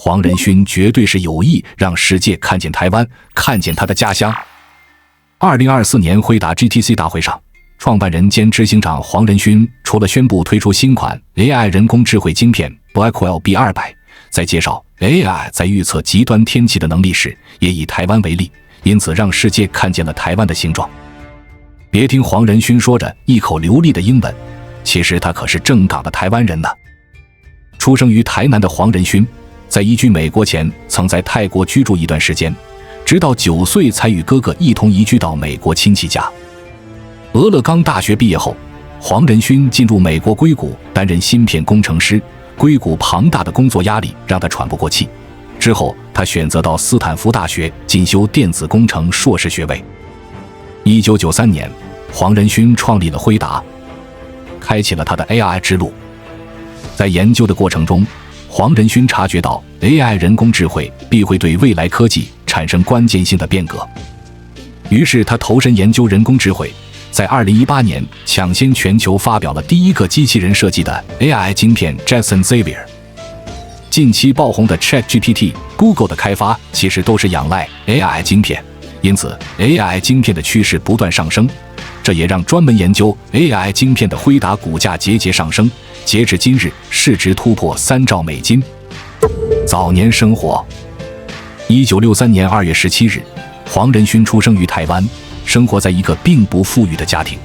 黄仁勋绝对是有意让世界看见台湾，看见他的家乡。2024年辉达 GTC 大会上，创办人兼执行长黄仁勋除了宣布推出新款 AI 人工智慧晶片 Blackwell B200， 在介绍 AI 在预测极端天气的能力时，也以台湾为例，因此让世界看见了台湾的形状。别听黄仁勋说着一口流利的英文，其实他可是正港的台湾人呢。出生于台南的黄仁勋，在移居美国前曾在泰国居住一段时间，直到9岁才与哥哥一同移居到美国亲戚家。俄勒冈大学毕业后，黄仁勋进入美国硅谷担任芯片工程师，硅谷庞大的工作压力让他喘不过气。之后他选择到斯坦福大学进修电子工程硕士学位。1993年，黄仁勋创立了辉达，开启了他的 AI 之路。在研究的过程中，黄仁勋察觉到 AI 人工智慧必会对未来科技产生关键性的变革，于是他投身研究人工智慧，在2018年抢先全球发表了第一个机器人设计的 AI 晶片 Jetson Xavier。近期爆红的 ChatGPT、Google 的开发其实都是仰赖 AI 晶片，因此 AI 晶片的趋势不断上升，这也让专门研究 AI 晶片的辉达股价节节上升，截至今日市值突破3兆美金。早年生活，1963年2月17日，黄仁勋出生于台湾，生活在一个并不富裕的家庭。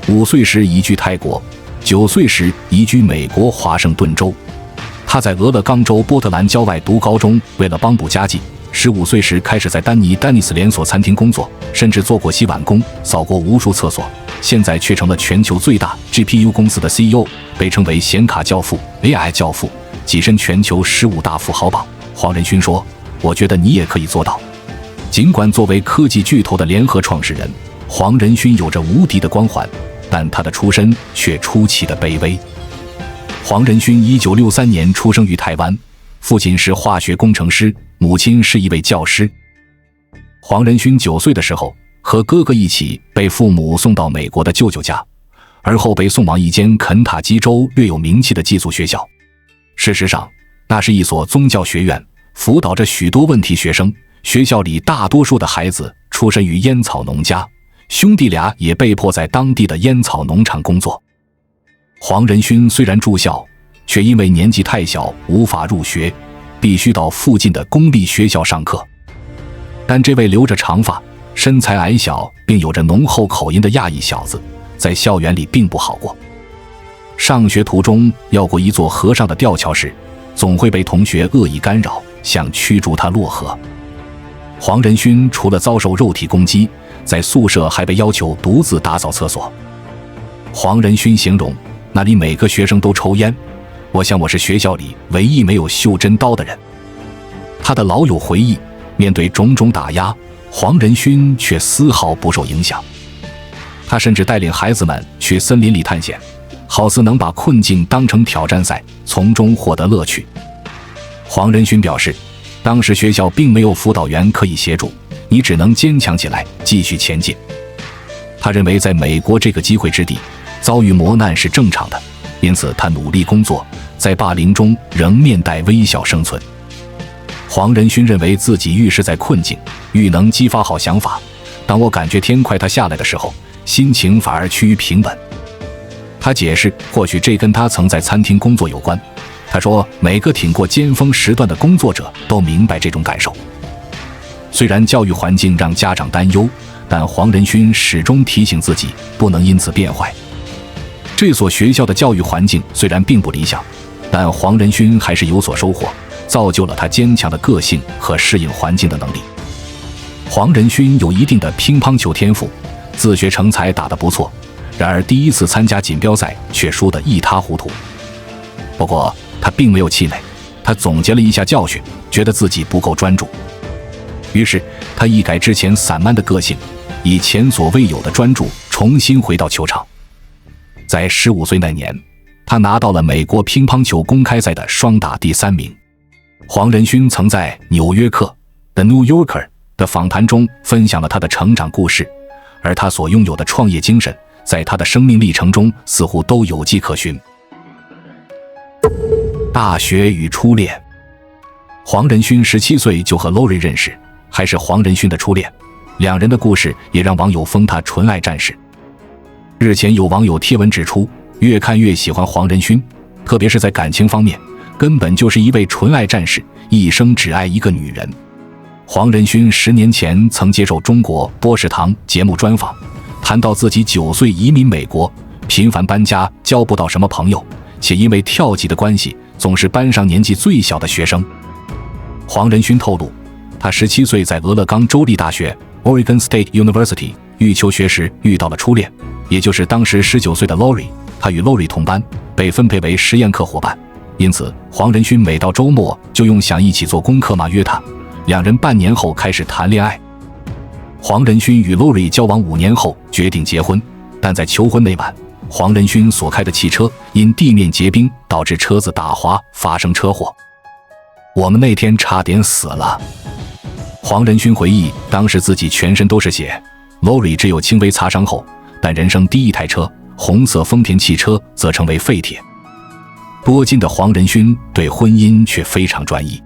5岁时移居泰国，9岁时移居美国华盛顿州。他在俄勒冈州波特兰郊外读高中，为了帮补家计，15岁时开始在丹尼斯连锁餐厅工作，甚至做过洗碗工，扫过无数厕所。现在却成了全球最大 GPU 公司的 CEO， 被称为显卡教父、AI 教父，跻身全球15大富豪榜。黄仁勋说：“我觉得你也可以做到。”尽管作为科技巨头的联合创始人，黄仁勋有着无敌的光环，但他的出身却出奇的卑微。黄仁勋1963年出生于台湾，父亲是化学工程师，母亲是一位教师。黄仁勋9岁的时候，和哥哥一起被父母送到美国的舅舅家，而后被送往一间肯塔基州略有名气的寄宿学校。事实上，那是一所宗教学院，辅导着许多问题学生。学校里大多数的孩子出身于烟草农家，兄弟俩也被迫在当地的烟草农场工作。黄仁勋虽然住校，却因为年纪太小无法入学，必须到附近的公立学校上课。但这位留着长发、身材矮小并有着浓厚口音的亚裔小子，在校园里并不好过。上学途中要过一座河上的吊桥时，总会被同学恶意干扰，想驱逐他落河。黄仁勋除了遭受肉体攻击，在宿舍还被要求独自打扫厕所。黄仁勋形容，那里每个学生都抽烟，我想我是学校里唯一没有袖珍刀的人。他的老友回忆，面对种种打压，黄仁勋却丝毫不受影响。他甚至带领孩子们去森林里探险，好似能把困境当成挑战赛，从中获得乐趣。黄仁勋表示，当时学校并没有辅导员可以协助，你只能坚强起来，继续前进。他认为在美国这个机会之地，遭遇磨难是正常的，因此他努力工作，在霸凌中仍面带微笑生存。黄仁勋认为自己愈是在困境，愈能激发好想法。当我感觉天快塌下来的时候，心情反而趋于平稳。他解释，或许这跟他曾在餐厅工作有关。他说，每个挺过尖峰时段的工作者都明白这种感受。虽然教育环境让家长担忧，但黄仁勋始终提醒自己不能因此变坏。这所学校的教育环境虽然并不理想，但黄仁勋还是有所收获，造就了他坚强的个性和适应环境的能力。黄仁勋有一定的乒乓球天赋，自学成才打得不错，然而第一次参加锦标赛却输得一塌糊涂。不过他并没有气馁，他总结了一下教训，觉得自己不够专注。于是他一改之前散漫的个性，以前所未有的专注重新回到球场。在15岁那年，他拿到了美国乒乓球公开赛的双打第3名。黄仁勋曾在《纽约客》The New Yorker 的访谈中分享了他的成长故事，而他所拥有的创业精神，在他的生命历程中似乎都有迹可循。大学与初恋。黄仁勋17岁就和 Lori 认识，还是黄仁勋的初恋，两人的故事也让网友封他纯爱战士。日前有网友贴文指出，越看越喜欢黄仁勋，特别是在感情方面，根本就是一位纯爱战士，一生只爱一个女人。黄仁勋10年前曾接受中国波士堂节目专访，谈到自己9岁移民美国，频繁搬家，交不到什么朋友，且因为跳级的关系，总是班上年纪最小的学生。黄仁勋透露，他17岁在俄勒冈州立大学 Oregon State University 欲求学时遇到了初恋，也就是当时19岁的 Lori。 他与 Lori 同班，被分配为实验课伙伴，因此黄仁勋每到周末就用想一起做功课吗约他，两人半年后开始谈恋爱。黄仁勋与 Lori 交往5年后决定结婚，但在求婚那晚，黄仁勋所开的汽车因地面结冰导致车子打滑发生车祸。我们那天差点死了。黄仁勋回忆，当时自己全身都是血， Lori 只有轻微擦伤后，但人生第一台车红色丰田汽车则成为废铁。多金的黄仁勋对婚姻却非常专一，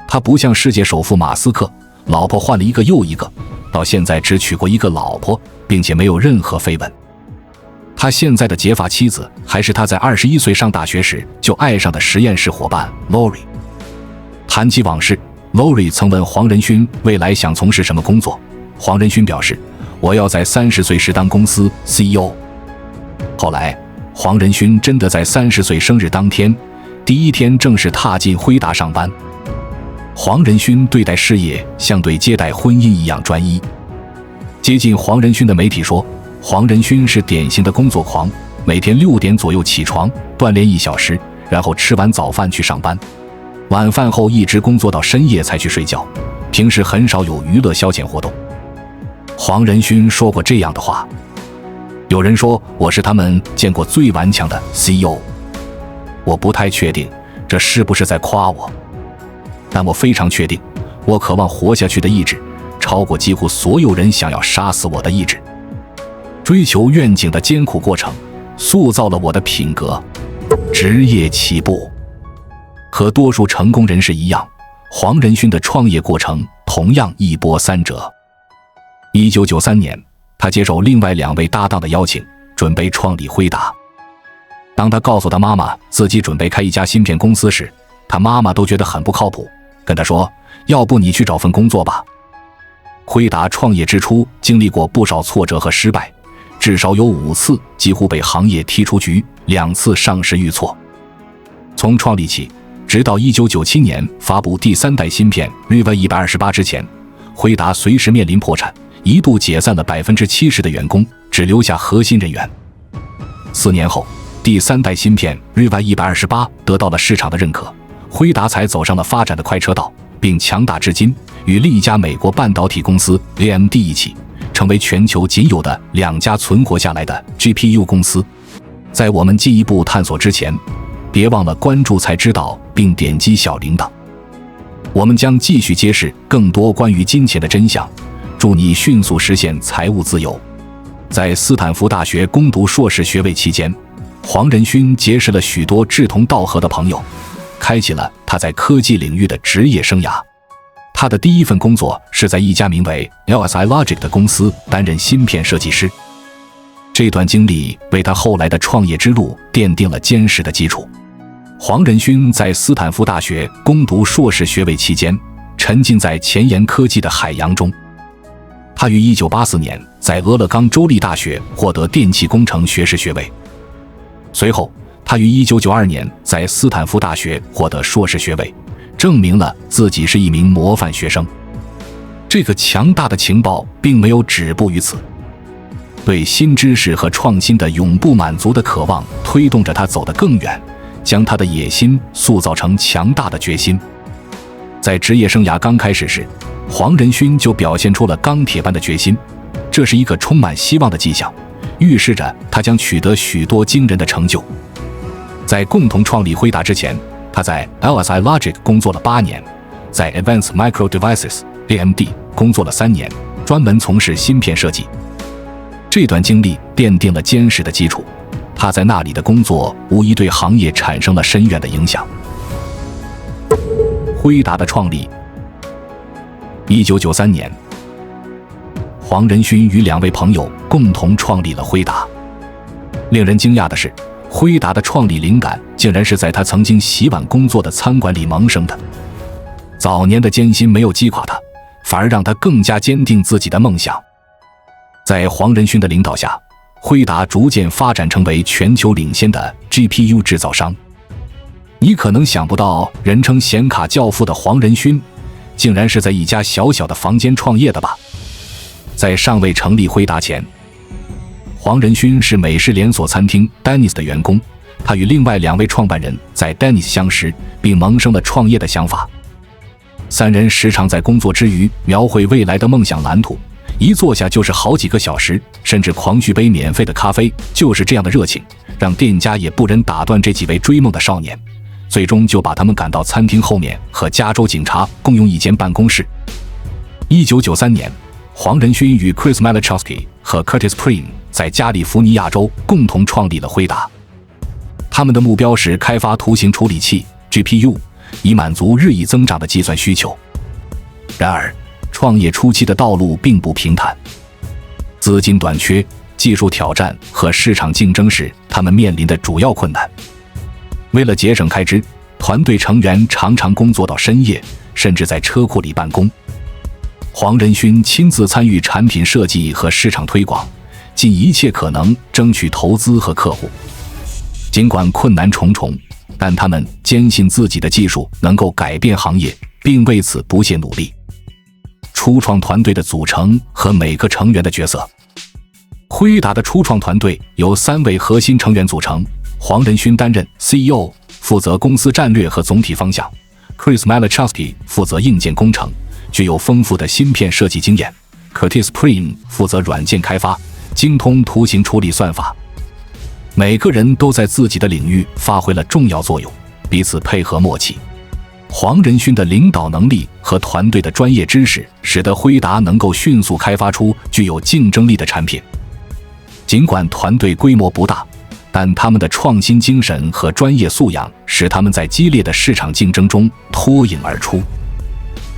他不像世界首富马斯克，老婆换了一个又一个，到现在只娶过一个老婆，并且没有任何绯闻。他现在的结发妻子还是他在21岁上大学时就爱上的实验室伙伴 Lori。 谈起往事， Lori 曾问黄仁勋未来想从事什么工作，黄仁勋表示，我要在30岁时当公司 CEO。 后来黄仁勋真的在30岁生日当天第一天正式踏进辉达上班。黄仁勋对待事业像对接待婚姻一样专一。接近黄仁勋的媒体说，黄仁勋是典型的工作狂，每天6点左右起床锻炼1小时，然后吃完早饭去上班，晚饭后一直工作到深夜才去睡觉，平时很少有娱乐消遣活动。黄仁勋说过这样的话，有人说我是他们见过最顽强的 CEO， 我不太确定这是不是在夸我，但我非常确定，我渴望活下去的意志超过几乎所有人想要杀死我的意志。追求愿景的艰苦过程塑造了我的品格。职业起步和多数成功人士一样，黄仁勋的创业过程同样一波三折。1993年，他接受另外2位搭档的邀请，准备创立辉达。当他告诉他妈妈自己准备开一家芯片公司时，他妈妈都觉得很不靠谱，跟他说，要不你去找份工作吧。辉达创业之初经历过不少挫折和失败，至少有5次几乎被行业踢出局，2次上市遇挫。从创立起直到1997年发布第3代芯片 Riva 128之前，辉达随时面临破产，一度解散了70%的员工，只留下核心人员。4年后，第3代芯片 Riva 128得到了市场的认可，辉达才走上了发展的快车道，并强大至今，与另一家美国半导体公司 AMD 一起，成为全球仅有的2家存活下来的 GPU 公司。在我们进一步探索之前，别忘了关注才知道并点击小铃铛。我们将继续揭示更多关于金钱的真相，祝你迅速实现财务自由。在斯坦福大学攻读硕士学位期间，黄仁勋结识了许多志同道合的朋友，开启了他在科技领域的职业生涯。他的第一份工作是在一家名为 LSI Logic 的公司担任芯片设计师。这段经历为他后来的创业之路奠定了坚实的基础。黄仁勋在斯坦福大学攻读硕士学位期间，沉浸在前沿科技的海洋中。他于1984年在俄勒冈州立大学获得电气工程学士学位。随后，他于1992年在斯坦福大学获得硕士学位，证明了自己是一名模范学生。这个强大的情报并没有止步于此，对新知识和创新的永不满足的渴望推动着他走得更远，将他的野心塑造成强大的决心。在职业生涯刚开始时，黄仁勋就表现出了钢铁般的决心，这是一个充满希望的迹象，预示着他将取得许多惊人的成就。在共同创立辉达之前，他在 LSI Logic 工作了8年，在 Advanced Micro Devices AMD 工作了3年，专门从事芯片设计。这段经历奠定了坚实的基础，他在那里的工作无疑对行业产生了深远的影响。辉达的创立。1993年，黄仁勋与2位朋友共同创立了辉达。令人惊讶的是，辉达的创立灵感竟然是在他曾经洗碗工作的餐馆里萌生的。早年的艰辛没有击垮他，反而让他更加坚定自己的梦想。在黄仁勋的领导下，辉达逐渐发展成为全球领先的 GPU 制造商。你可能想不到，人称显卡教父的黄仁勋竟然是在一家小小的房间创业的吧？在尚未成立辉达前，黄仁勋是美式连锁餐厅 Denny's 的员工，他与另外2位创办人在 Denny's 相识，并萌生了创业的想法。3人时常在工作之余描绘未来的梦想蓝图，一坐下就是好几个小时，甚至狂续杯免费的咖啡。就是这样的热情，让店家也不忍打断这几位追梦的少年，最终就把他们赶到餐厅后面，和加州警察共用一间办公室。1993年，黄仁勋与 Chris Malachowski 和 Curtis Pring 在加利福尼亚州共同创立了辉达。他们的目标是开发图形处理器 GPU， 以满足日益增长的计算需求。然而，创业初期的道路并不平坦，资金短缺、技术挑战和市场竞争是他们面临的主要困难。为了节省开支，团队成员常常工作到深夜，甚至在车库里办公。黄仁勋亲自参与产品设计和市场推广，尽一切可能争取投资和客户。尽管困难重重，但他们坚信自己的技术能够改变行业，并为此不懈努力。初创团队的组成和每个成员的角色。辉达的初创团队由3位核心成员组成，黄仁勋担任 CEO， 负责公司战略和总体方向。Chris Malachowski 负责硬件工程，具有丰富的芯片设计经验。Curtis Pring 负责软件开发，精通图形处理算法。每个人都在自己的领域发挥了重要作用，彼此配合默契。黄仁勋的领导能力和团队的专业知识，使得辉达能够迅速开发出具有竞争力的产品。尽管团队规模不大，但他们的创新精神和专业素养使他们在激烈的市场竞争中脱颖而出。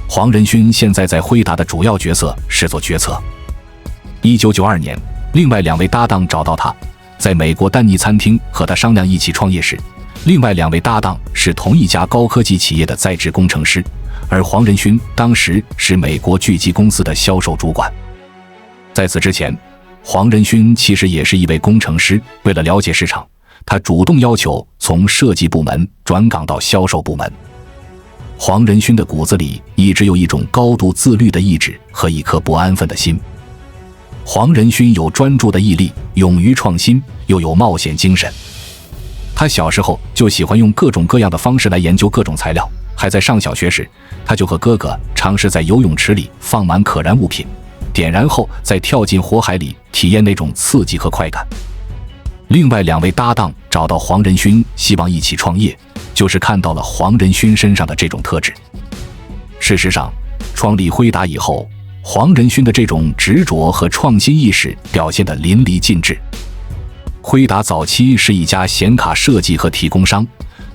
黄仁勋现在在辉达的主要角色是做决策。1992年，另外2位搭档找到他，在美国丹尼餐厅和他商量一起创业时，另外2位搭档是同一家高科技企业的在职工程师，而黄仁勋当时是美国巨基公司的销售主管。在此之前，黄仁勋其实也是一位工程师，为了了解市场，他主动要求从设计部门转岗到销售部门。黄仁勋的骨子里一直有一种高度自律的意志和一颗不安分的心。黄仁勋有专注的毅力，勇于创新，又有冒险精神。他小时候就喜欢用各种各样的方式来研究各种材料，还在上小学时，他就和哥哥尝试在游泳池里放满可燃物品，点燃后再跳进火海里，体验那种刺激和快感。另外2位搭档找到黄仁勋，希望一起创业，就是看到了黄仁勋身上的这种特质。事实上，创立辉达以后，黄仁勋的这种执着和创新意识表现得淋漓尽致。辉达早期是一家显卡设计和提供商，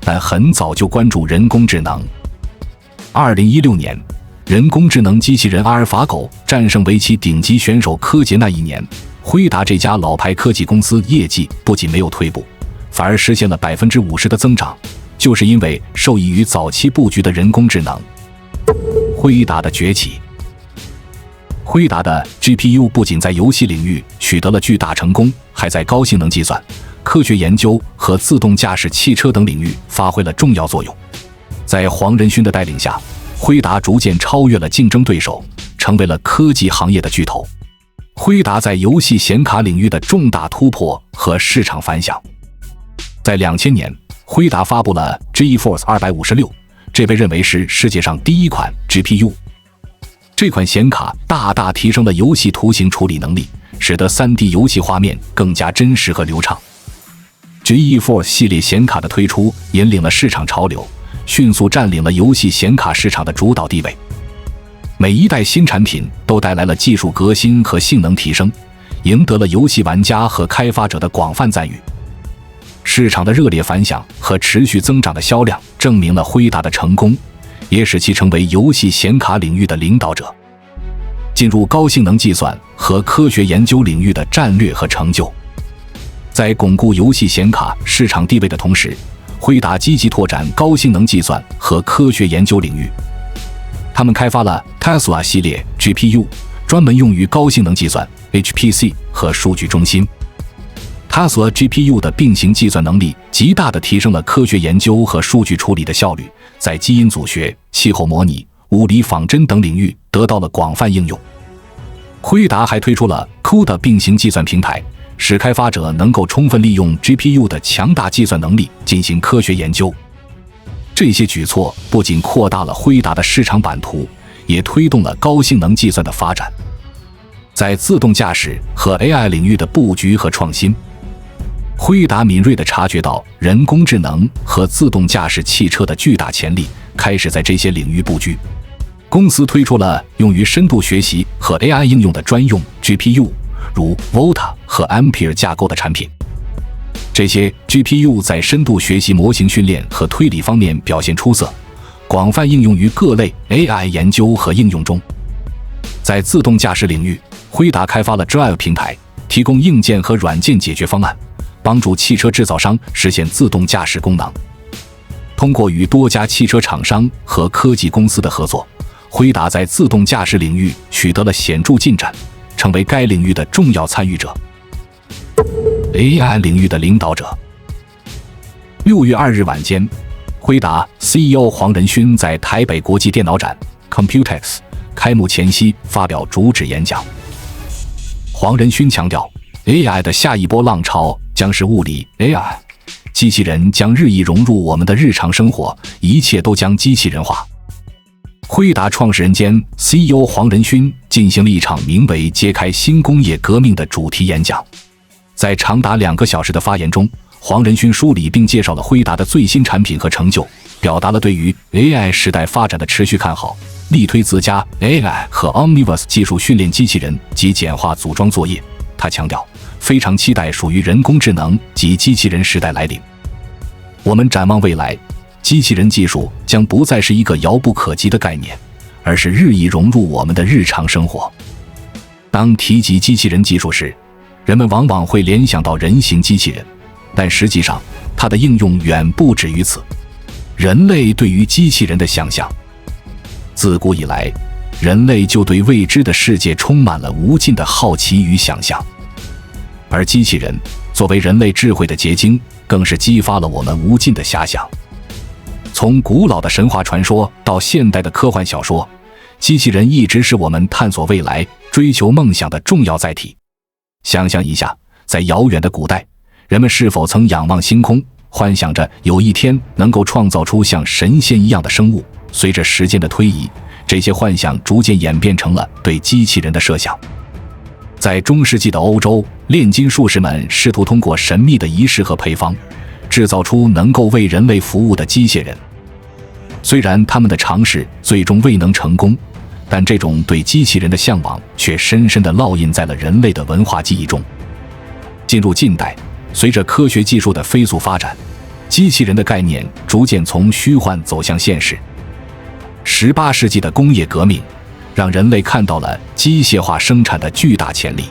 但很早就关注人工智能。2016年，人工智能机器人阿尔法狗战胜围棋顶级选手柯洁那一年，辉达这家老牌科技公司业绩不仅没有退步，反而实现了 50% 的增长，就是因为受益于早期布局的人工智能。辉达的崛起。辉达的 GPU 不仅在游戏领域取得了巨大成功，还在高性能计算、科学研究和自动驾驶汽车等领域发挥了重要作用。在黄仁勋的带领下，辉达逐渐超越了竞争对手，成为了科技行业的巨头。辉达在游戏显卡领域的重大突破和市场反响。在2000年，辉达发布了 GeForce 256，这被认为是世界上第一款 GPU。这款显卡大大提升了游戏图形处理能力，使得 3D 游戏画面更加真实和流畅。GeForce 系列显卡的推出引领了市场潮流，迅速占领了游戏显卡市场的主导地位。每一代新产品都带来了技术革新和性能提升，赢得了游戏玩家和开发者的广泛赞誉。市场的热烈反响和持续增长的销量证明了辉达的成功，也使其成为游戏显卡领域的领导者，进入高性能计算和科学研究领域的战略和成就。在巩固游戏显卡市场地位的同时，辉达积极拓展高性能计算和科学研究领域。他们开发了 Tesla 系列 GPU， 专门用于高性能计算 HPC 和数据中心。Tesla GPU 的并行计算能力极大地提升了科学研究和数据处理的效率，在基因组学、气候模拟、物理仿真等领域得到了广泛应用。辉达还推出了 CUDA 并行计算平台，使开发者能够充分利用 GPU 的强大计算能力进行科学研究。这些举措不仅扩大了辉达的市场版图，也推动了高性能计算的发展。在自动驾驶和 AI 领域的布局和创新，辉达敏锐地察觉到人工智能和自动驾驶汽车的巨大潜力，开始在这些领域布局。公司推出了用于深度学习和 AI 应用的专用 GPU， 如 Volta 和 Ampere 架构的产品。这些 GPU 在深度学习模型训练和推理方面表现出色，广泛应用于各类 AI 研究和应用中。在自动驾驶领域，辉达开发了 Drive 平台，提供硬件和软件解决方案，帮助汽车制造商实现自动驾驶功能。通过与多家汽车厂商和科技公司的合作，辉达在自动驾驶领域取得了显著进展，成为该领域的重要参与者。AI 领域的领导者。6月2日晚间，辉达 CEO 黄仁勋在台北国际电脑展 Computex 开幕前夕发表主旨演讲。黄仁勋强调， AI 的下一波浪潮将是物理 AI， 机器人将日益融入我们的日常生活，一切都将机器人化。辉达创始人兼 CEO 黄仁勋进行了一场名为“揭开新工业革命”的主题演讲。在长达2个小时的发言中，黄仁勋梳理并介绍了辉达的最新产品和成就，表达了对于 AI 时代发展的持续看好，力推自家 AI 和 Omniverse 技术训练机器人及简化组装作业。他强调，非常期待属于人工智能及机器人时代来临。我们展望未来，机器人技术将不再是一个遥不可及的概念，而是日益融入我们的日常生活。当提及机器人技术时，人们往往会联想到人形机器人，但实际上它的应用远不止于此。人类对于机器人的想象，自古以来，人类就对未知的世界充满了无尽的好奇与想象，而机器人作为人类智慧的结晶，更是激发了我们无尽的遐想。从古老的神话传说到现代的科幻小说，机器人一直是我们探索未来、追求梦想的重要载体。想象一下，在遥远的古代，人们是否曾仰望星空，幻想着有一天能够创造出像神仙一样的生物？随着时间的推移，这些幻想逐渐演变成了对机器人的设想。在中世纪的欧洲，炼金术士们试图通过神秘的仪式和配方，制造出能够为人类服务的机械人。虽然他们的尝试最终未能成功，但这种对机器人的向往却深深地烙印在了人类的文化记忆中。进入近代，随着科学技术的飞速发展，机器人的概念逐渐从虚幻走向现实。18世纪的工业革命让人类看到了机械化生产的巨大潜力。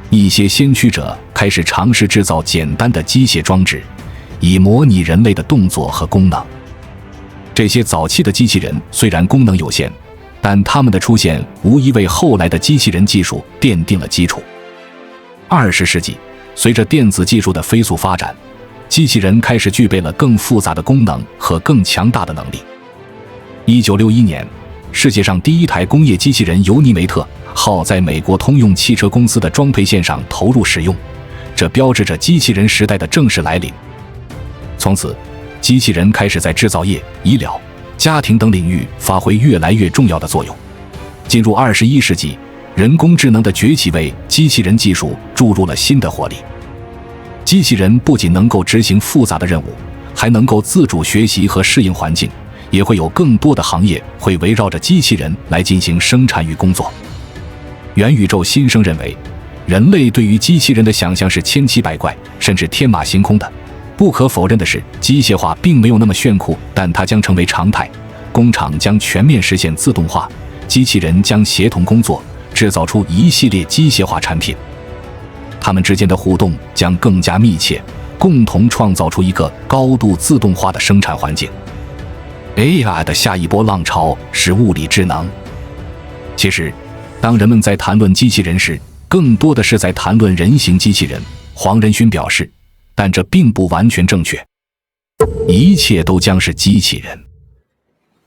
一些先驱者开始尝试制造简单的机械装置，以模拟人类的动作和功能。这些早期的机器人虽然功能有限，但它们的出现无疑为后来的机器人技术奠定了基础。20世纪，随着电子技术的飞速发展，机器人开始具备了更复杂的功能和更强大的能力。1961年，世界上第一台工业机器人尤尼梅特号在美国通用汽车公司的装配线上投入使用，这标志着机器人时代的正式来临。从此，机器人开始在制造业、医疗、家庭等领域发挥越来越重要的作用。进入21世纪，人工智能的崛起为机器人技术注入了新的活力。机器人不仅能够执行复杂的任务，还能够自主学习和适应环境，也会有更多的行业会围绕着机器人来进行生产与工作。元宇宙新生认为，人类对于机器人的想象是千奇百怪，甚至天马行空的。不可否认的是，机械化并没有那么炫酷，但它将成为常态。工厂将全面实现自动化，机器人将协同工作，制造出一系列机械化产品。它们之间的互动将更加密切，共同创造出一个高度自动化的生产环境。AI 的下一波浪潮是物理智能。其实，当人们在谈论机器人时，更多的是在谈论人形机器人。黄仁勋表示，但这并不完全正确。一切都将是机器人，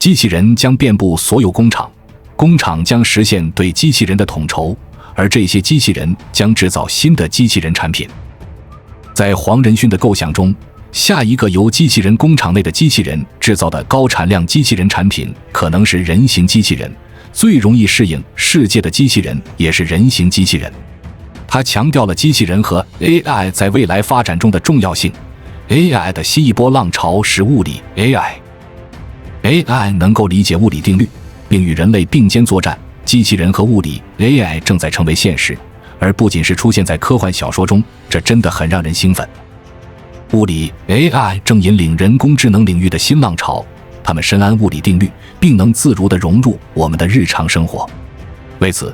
机器人将遍布所有工厂，工厂将实现对机器人的统筹，而这些机器人将制造新的机器人产品。在黄仁勋的构想中，下一个由机器人工厂内的机器人制造的高产量机器人产品可能是人形机器人，最容易适应世界的机器人也是人形机器人。他强调了机器人和 AI 在未来发展中的重要性。AI 的新一波浪潮是物理 AI 能够理解物理定律，并与人类并肩作战。机器人和物理 AI 正在成为现实，而不仅是出现在科幻小说中，这真的很让人兴奋。物理 AI 正引领人工智能领域的新浪潮，它们深谙物理定律，并能自如地融入我们的日常生活。为此，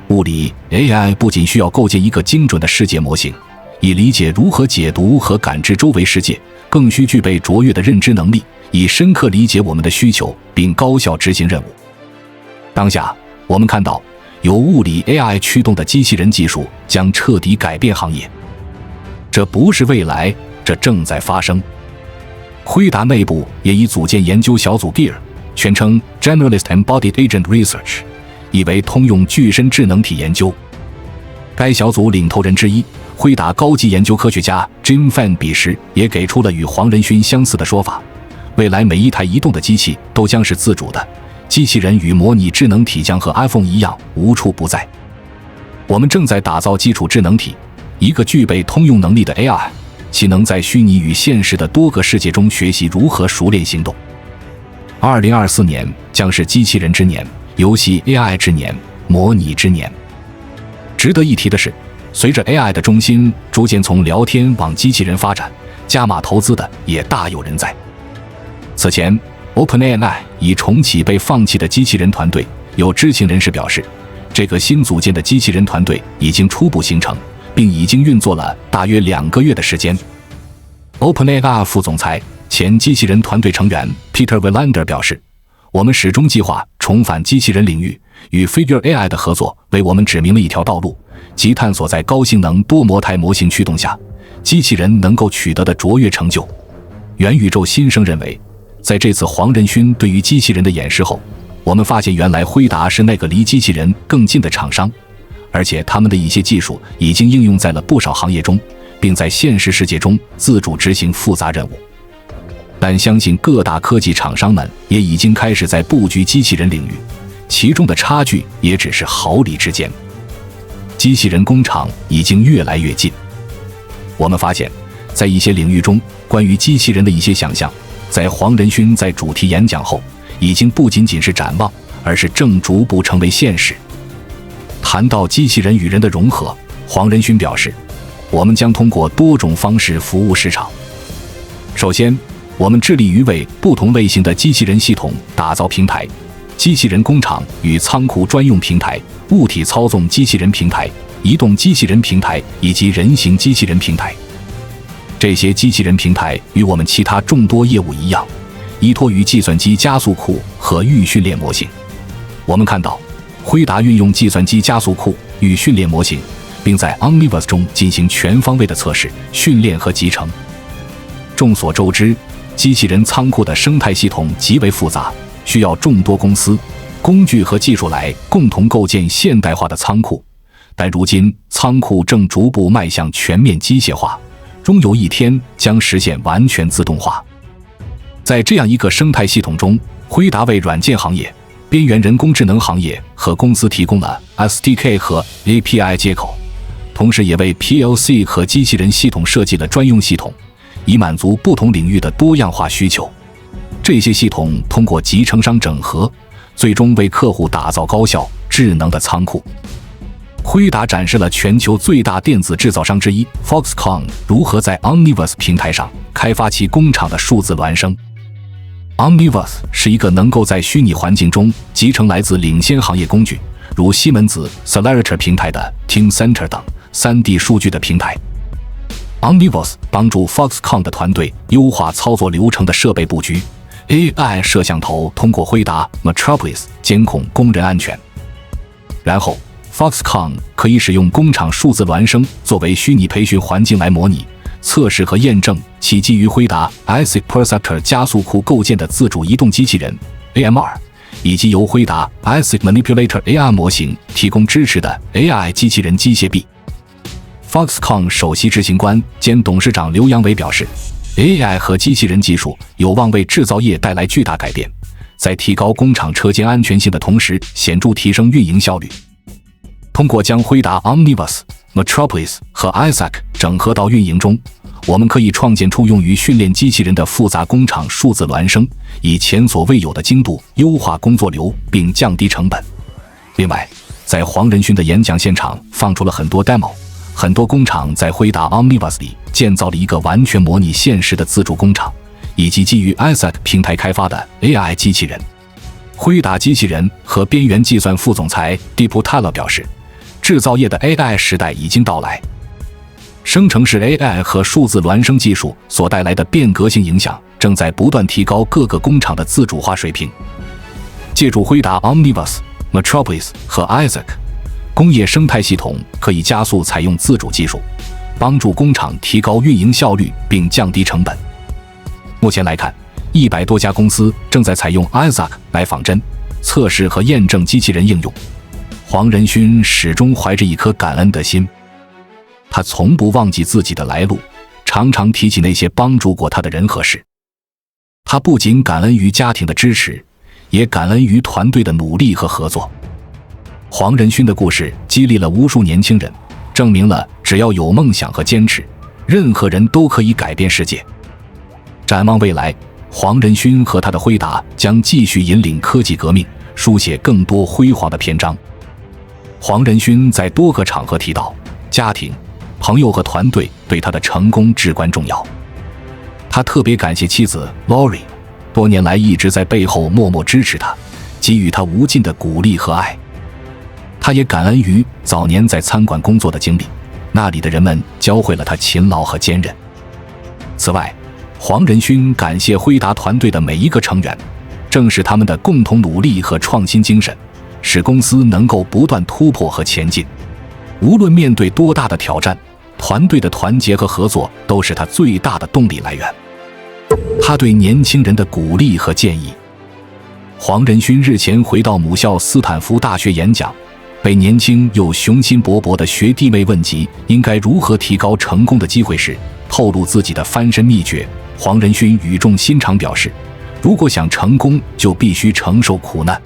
物理 AI 不仅需要构建一个精准的世界模型，以理解如何解读和感知周围世界，更需具备卓越的认知能力，以深刻理解我们的需求，并高效执行任务。当下，我们看到由物理 AI 驱动的机器人技术将彻底改变行业。这不是未来，这正在发生。辉达内部也已组建研究小组 GEAR， 全称 Generalist Embodied Agent Research， 意为通用具身智能体研究。该小组领头人之一，辉达高级研究科学家 Jim Fan 彼时也给出了与黄仁勋相似的说法：未来每一台移动的机器都将是自主的，机器人与模拟智能体将和 iPhone 一样无处不在。我们正在打造基础智能体，一个具备通用能力的 AI， 其能在虚拟与现实的多个世界中学习如何熟练行动。2024年将是机器人之年，游戏 AI 之年，模拟之年。值得一提的是，随着 AI 的中心逐渐从聊天往机器人发展，加码投资的也大有人在。此前 OpenAI 已重启被放弃的机器人团队，有知情人士表示，这个新组建的机器人团队已经初步形成，并已经运作了大约2个月的时间。OpenAI 副总裁、前机器人团队成员 Peter Wilander 表示，我们始终计划重返机器人领域，与 Figure AI 的合作为我们指明了一条道路，即探索在高性能多模态模型驱动下，机器人能够取得的卓越成就。元宇宙新生认为，在这次黄仁勋对于机器人的演示后，我们发现原来辉达是那个离机器人更近的厂商，而且他们的一些技术已经应用在了不少行业中，并在现实世界中自主执行复杂任务。但相信各大科技厂商们也已经开始在布局机器人领域，其中的差距也只是毫厘之间。机器人工厂已经越来越近。我们发现，在一些领域中，关于机器人的一些想象，在黄仁勋在主题演讲后，已经不仅仅是展望，而是正逐步成为现实。谈到机器人与人的融合，黄仁勋表示，我们将通过多种方式服务市场。首先，我们致力于为不同类型的机器人系统打造平台，机器人工厂与仓库专用平台、物体操纵机器人平台、移动机器人平台以及人形机器人平台。这些机器人平台与我们其他众多业务一样，依托于计算机加速库和预训练模型。我们看到，辉达运用计算机加速库与训练模型，并在 Omniverse 中进行全方位的测试、训练和集成。众所周知，机器人仓库的生态系统极为复杂，需要众多公司、工具和技术来共同构建现代化的仓库。但如今，仓库正逐步迈向全面机械化，终有一天将实现完全自动化。在这样一个生态系统中，辉达为软件行业、边缘人工智能行业和公司提供了 SDK 和 API 接口，同时也为 PLC 和机器人系统设计了专用系统，以满足不同领域的多样化需求。这些系统通过集成商整合，最终为客户打造高效、智能的仓库。辉达展示了全球最大电子制造商之一 Foxconn 如何在 Omniverse 平台上开发其工厂的数字孪生。Omniverse 是一个能够在虚拟环境中集成来自领先行业工具，如西门子 Accelerator 平台的 Teamcenter 等 3D 数据的平台。Omniverse 帮助 Foxconn 的团队优化操作流程的设备布局。AI 摄像头通过辉达 Metropolis 监控工人安全。然后 Foxconn 可以使用工厂数字孪生作为虚拟培训环境来模拟、测试和验证其基于辉达 ASIC Perceptor 加速库构建的自主移动机器人 AMR， 以及由辉达 ASIC Manipulator AR 模型提供支持的 AI 机器人机械臂。Foxconn 首席执行官兼董事长刘扬伟表示， AI 和机器人技术有望为制造业带来巨大改变，在提高工厂车间安全性的同时，显著提升运营效率。通过将辉达 Omniverse、Metropolis 和 ASIC 整合到运营中，我们可以创建出用于训练机器人的复杂工厂数字孪生，以前所未有的精度优化工作流并降低成本。另外，在黄仁勋的演讲现场放出了很多 demo， 很多工厂在辉达 Omniverse 里建造了一个完全模拟现实的自主工厂，以及基于 ASIC 平台开发的 AI 机器人。辉达机器人和边缘计算副总裁 Deepu Talla 表示，制造业的 AI 时代已经到来。生成式 AI 和数字孪生技术所带来的变革性影响，正在不断提高各个工厂的自主化水平。借助辉达 Omniverse、Metropolis 和 ASIC， 工业生态系统可以加速采用自主技术，帮助工厂提高运营效率并降低成本。目前来看，100多家公司正在采用 ASIC 来仿真、测试和验证机器人应用。黄仁勋始终怀着一颗感恩的心，他从不忘记自己的来路，常常提起那些帮助过他的人和事。他不仅感恩于家庭的支持，也感恩于团队的努力和合作。黄仁勋的故事激励了无数年轻人，证明了只要有梦想和坚持，任何人都可以改变世界。展望未来，黄仁勋和他的辉达将继续引领科技革命，书写更多辉煌的篇章。黄仁勋在多个场合提到，家庭、朋友和团队对他的成功至关重要。他特别感谢妻子 Lori， 多年来一直在背后默默支持他，给予他无尽的鼓励和爱。他也感恩于早年在餐馆工作的经历，那里的人们教会了他勤劳和坚韧。此外，黄仁勋感谢辉达团队的每一个成员，正是他们的共同努力和创新精神，使公司能够不断突破和前进。无论面对多大的挑战，团队的团结和合作都是他最大的动力来源。他对年轻人的鼓励和建议。黄仁勋日前回到母校斯坦福大学演讲，被年轻又雄心勃勃的学弟妹问及应该如何提高成功的机会时，透露自己的翻身秘诀。黄仁勋语重心长表示，如果想成功，就必须承受苦难。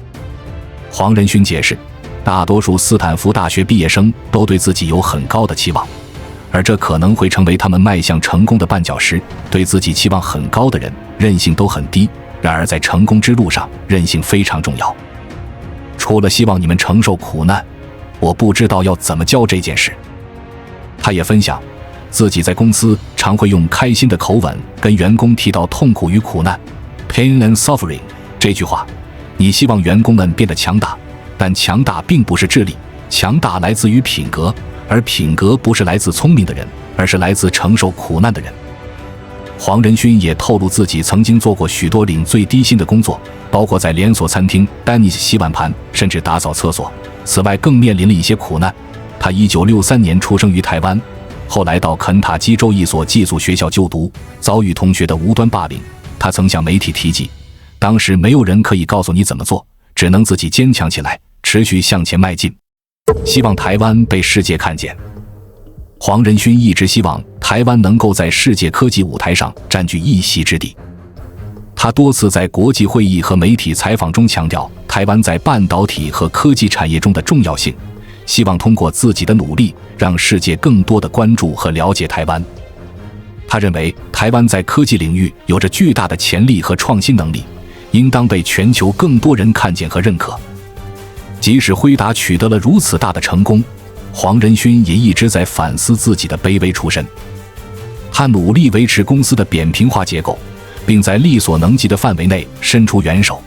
黄仁勋解释，大多数斯坦福大学毕业生都对自己有很高的期望，而这可能会成为他们迈向成功的绊脚石。对自己期望很高的人，韧性都很低，然而在成功之路上，韧性非常重要。除了希望你们承受苦难，我不知道要怎么教这件事。他也分享，自己在公司常会用开心的口吻跟员工提到痛苦与苦难 pain and suffering 这句话。你希望员工们变得强大，但强大并不是智力，强大来自于品格，而品格不是来自聪明的人，而是来自承受苦难的人。黄仁勋也透露自己曾经做过许多领最低薪的工作，包括在连锁餐厅丹尼斯洗碗盘，甚至打扫厕所。此外更面临了一些苦难。他1963年出生于台湾，后来到肯塔基州一所寄宿学校就读，遭遇同学的无端霸凌。他曾向媒体提及，当时没有人可以告诉你怎么做，只能自己坚强起来，持续向前迈进，希望台湾被世界看见。黄仁勋一直希望台湾能够在世界科技舞台上占据一席之地。他多次在国际会议和媒体采访中强调台湾在半导体和科技产业中的重要性，希望通过自己的努力让世界更多的关注和了解台湾。他认为台湾在科技领域有着巨大的潜力和创新能力，应当被全球更多人看见和认可。即使辉达取得了如此大的成功，黄仁勋也一直在反思自己的卑微出身。他努力维持公司的扁平化结构，并在力所能及的范围内伸出援手。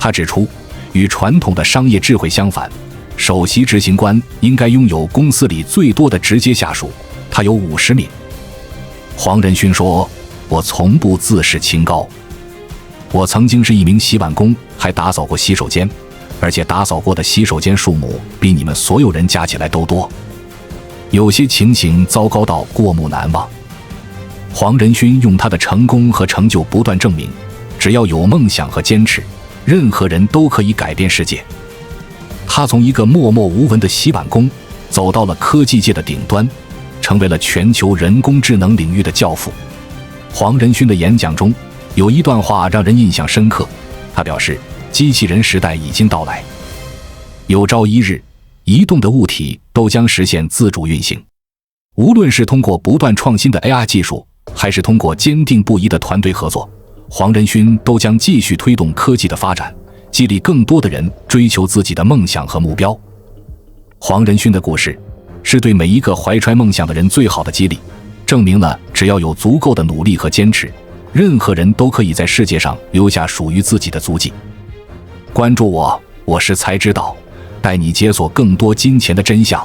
他指出，与传统的商业智慧相反，首席执行官应该拥有公司里最多的直接下属，他有50名。黄仁勋说，我从不自视清高，我曾经是一名洗碗工，还打扫过洗手间，而且打扫过的洗手间数目比你们所有人加起来都多。有些情形糟糕到过目难忘。黄仁勋用他的成功和成就不断证明，只要有梦想和坚持，任何人都可以改变世界。他从一个默默无闻的洗碗工走到了科技界的顶端，成为了全球人工智能领域的教父。黄仁勋的演讲中有一段话让人印象深刻，他表示，机器人时代已经到来，有朝一日，移动的物体都将实现自主运行。无论是通过不断创新的 AI 技术，还是通过坚定不移的团队合作，黄仁勋都将继续推动科技的发展，激励更多的人追求自己的梦想和目标。黄仁勋的故事是对每一个怀揣梦想的人最好的激励，证明了只要有足够的努力和坚持，任何人都可以在世界上留下属于自己的足迹。关注我，我是才知道，带你解锁更多金钱的真相。